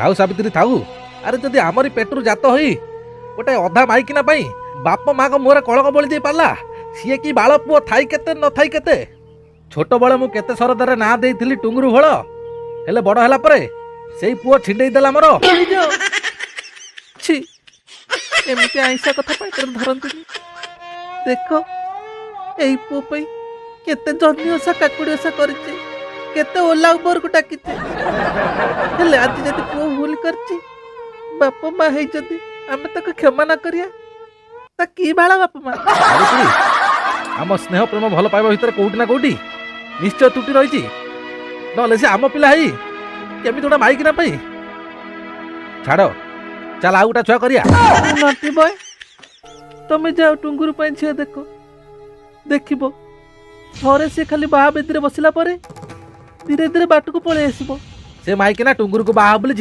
थाऊ सावित्री थाऊ। अरे जदि आमरी पेटरू जात होई गोटे अधा माइकिना पाई बाप माँ को मुहरे कलंक बोली दे पारला सीए की बाल पुओ थाई केते न थाई केते। छोट बळे मु केते सरदारे ना देइथिली टुंगुरु भळ हेले बड़ होला परे सेई पुओ छिंडेई देला मोर। छी एमती आईसा कथा पाइटर धरंतुनी। देखो एई पुओ पई केते जन्नी ओसा काकुड़ी ओसा करचे केते ओला ऊपर को टाकीचे हेले आज जदि पुओ भूल करची बाप माँ है जदि आमे ताको क्षमा ना करिया ता की बाळा बाप माँ। सावित्री आम स्नेह प्रेम भल पाइबा भितर कोउटी ना कोउटी निश्चय त्रुटि रही नले से आम पिला है केमी गोटे माइकिना पाई छाड़ चल आउ गोटा छुआ करिया। नाटी बॉय तमे जाओ टुंगुरु पाई झिया देखो देखिबो थरे से खाली बाहा बेदी रे बसिला परे धीरे धीरे बाटको पळे आसीबो। से माइकिना टुंगुरु को बाहा बोली